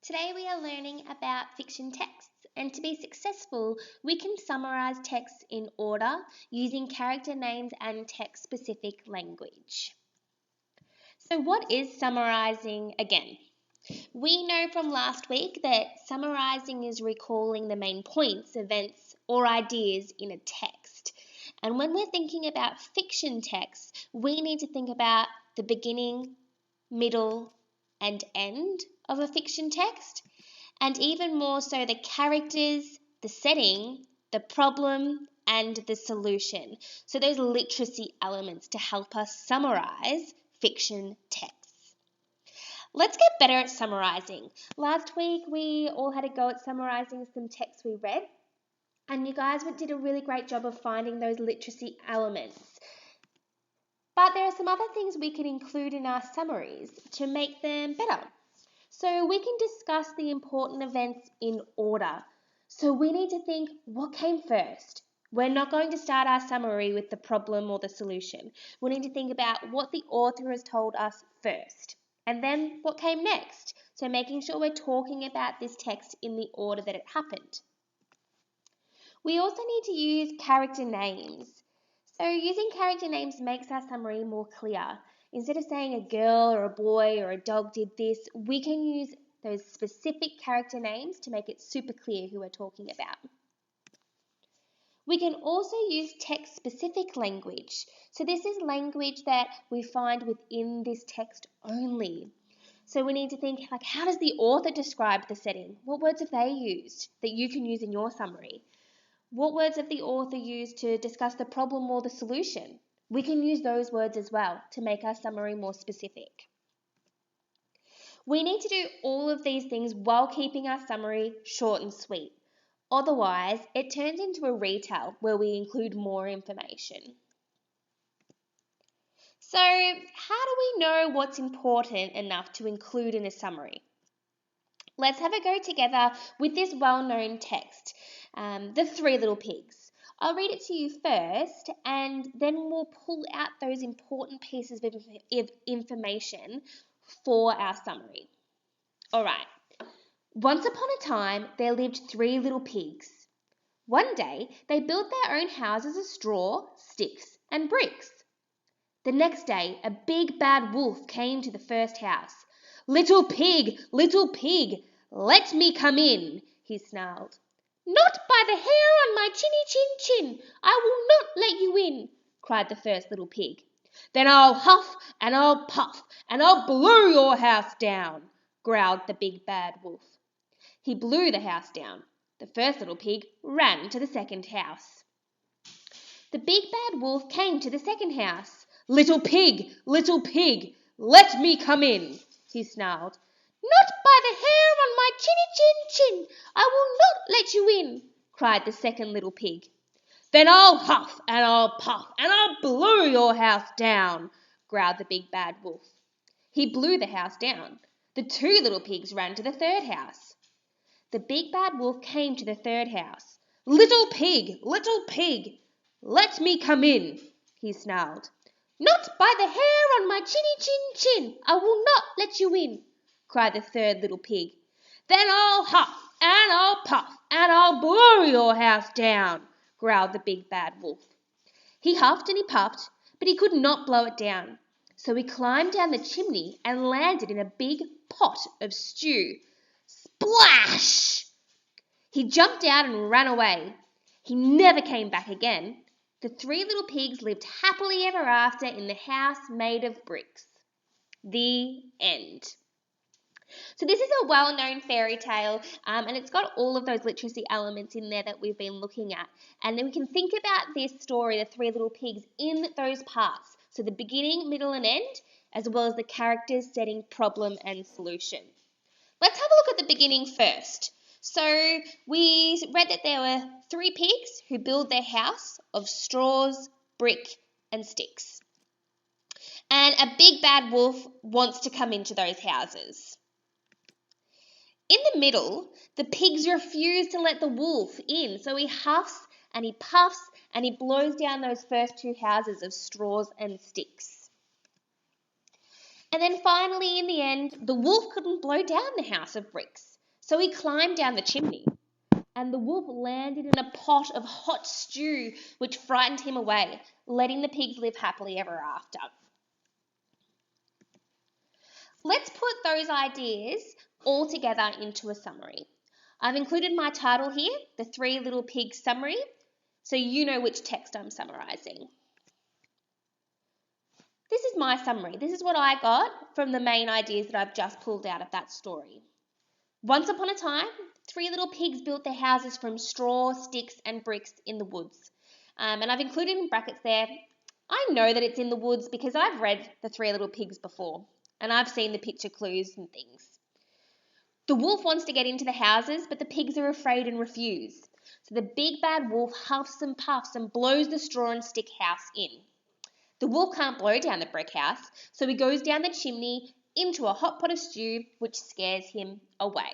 Today we are learning about fiction texts, and to be successful, we can summarize texts in order using character names and text-specific language. So what is summarizing again? We know from last week that summarizing is recalling the main points, events, or ideas in a text. And when we're thinking about fiction texts, we need to think about the beginning, middle, and end of a fiction text, and even more so the characters, the setting, the problem, and the solution. So those literacy elements to help us summarize fiction texts. Let's get better at summarizing. Last week we all had a go at summarizing some texts we read, and you guys did a really great job of finding those literacy elements. But there are some other things we can include in our summaries to make them better. So we can discuss the important events in order. So we need to think, what came first? We're not going to start our summary with the problem or the solution. We need to think about what the author has told us first, and then what came next. So making sure we're talking about this text in the order that it happened. We also need to use character names. So using character names makes our summary more clear. Instead of saying a girl or a boy or a dog did this, we can use those specific character names to make it super clear who we're talking about. We can also use text-specific language. So this is language that we find within this text only. So we need to think, like, how does the author describe the setting? What words have they used that you can use in your summary? What words have the author used to discuss the problem or the solution? We can use those words as well to make our summary more specific. We need to do all of these things while keeping our summary short and sweet. Otherwise, it turns into a retell where we include more information. So, how do we know what's important enough to include in a summary? Let's have a go together with this well-known text, The Three Little Pigs. I'll read it to you first, and then we'll pull out those important pieces of information for our summary. All right. Once upon a time, there lived three little pigs. One day, they built their own houses of straw, sticks, and bricks. The next day, a big bad wolf came to the first house. Little pig, let me come in, he snarled. Not by the hair on my chinny chin chin, I will not let you in, cried the first little pig. Then I'll huff and I'll puff and I'll blow your house down, growled the big bad wolf. He blew the house down. The first little pig ran to the second house. The big bad wolf came to the second house. Little pig, let me come in, he snarled. Not by the hair on my chinny chin chin, I will not let you in, cried the second little pig. Then I'll huff and I'll puff and I'll blow your house down, growled the big bad wolf. He blew the house down. The two little pigs ran to the third house. The big bad wolf came to the third house. Little pig, let me come in, he snarled. Not by the hair on my chinny chin chin, I will not let you in, cried the third little pig. Then I'll huff and I'll puff and I'll blow your house down, growled the big bad wolf. He huffed and he puffed, but he could not blow it down. So he climbed down the chimney and landed in a big pot of stew. Splash! He jumped out and ran away. He never came back again. The three little pigs lived happily ever after in the house made of bricks. The end. So this is a well-known fairy tale, and it's got all of those literacy elements in there that we've been looking at. And then we can think about this story, The Three Little Pigs, in those parts. So the beginning, middle, and end, as well as the characters, setting, problem, and solution. Let's have a look at the beginning first. So we read that there were three pigs who build their house of straws, brick, and sticks. And a big bad wolf wants to come into those houses. In the middle, the pigs refuse to let the wolf in, so he huffs and he puffs and he blows down those first two houses of straws and sticks. And then finally, in the end, the wolf couldn't blow down the house of bricks. So he climbed down the chimney. And the wolf landed in a pot of hot stew, which frightened him away, letting the pigs live happily ever after. Let's put those ideas all together into a summary. I've included my title here, The Three Little Pigs Summary, so you know which text I'm summarising. This is my summary. This is what I got from the main ideas that I've just pulled out of that story. Once upon a time, three little pigs built their houses from straw, sticks and bricks in the woods. And I've included in brackets there, I know that it's in the woods because I've read The Three Little Pigs before and I've seen the picture clues and things. The wolf wants to get into the houses, but the pigs are afraid and refuse. So the big bad wolf huffs and puffs and blows the straw and stick house in. The wolf can't blow down the brick house, so he goes down the chimney into a hot pot of stew, which scares him away.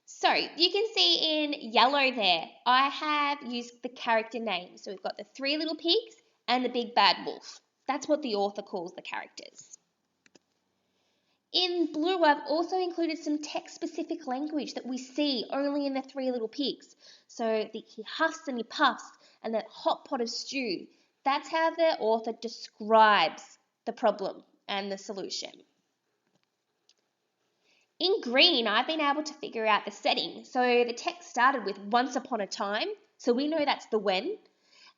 So you can see in yellow there, I have used the character names. So we've got the three little pigs and the big bad wolf. That's what the author calls the characters. In blue, I've also included some text-specific language that we see only in the three little pigs. So he huffs and he puffs and that hot pot of stew. That's how the author describes the problem and the solution. In green, I've been able to figure out the setting. So the text started with once upon a time, so we know that's the when.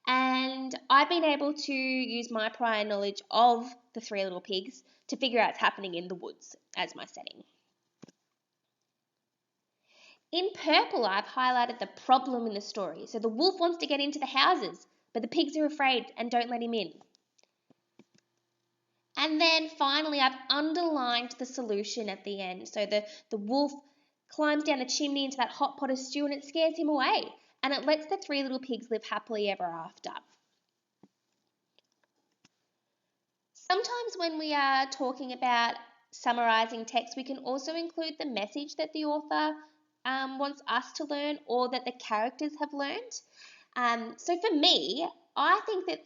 And I've been able to use my prior knowledge of the three little pigs to figure out it's happening in the woods as my setting. In purple, I've highlighted the problem in the story. So the wolf wants to get into the houses, but the pigs are afraid and don't let him in. And then finally, I've underlined the solution at the end. So the wolf climbs down the chimney into that hot pot of stew and it scares him away. And it lets the three little pigs live happily ever after. Sometimes when we are talking about summarising text, we can also include the message that the author wants us to learn or that the characters have learned. So for me, I think that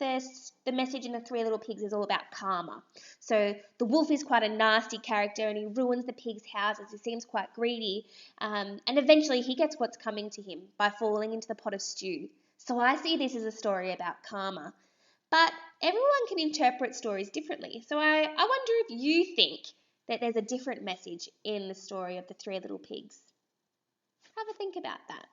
the message in The Three Little Pigs is all about karma. So the wolf is quite a nasty character and he ruins the pigs' houses. He seems quite greedy. And eventually he gets what's coming to him by falling into the pot of stew. So I see this as a story about karma. But everyone can interpret stories differently. So I wonder if you think that there's a different message in the story of The Three Little Pigs. Have a think about that.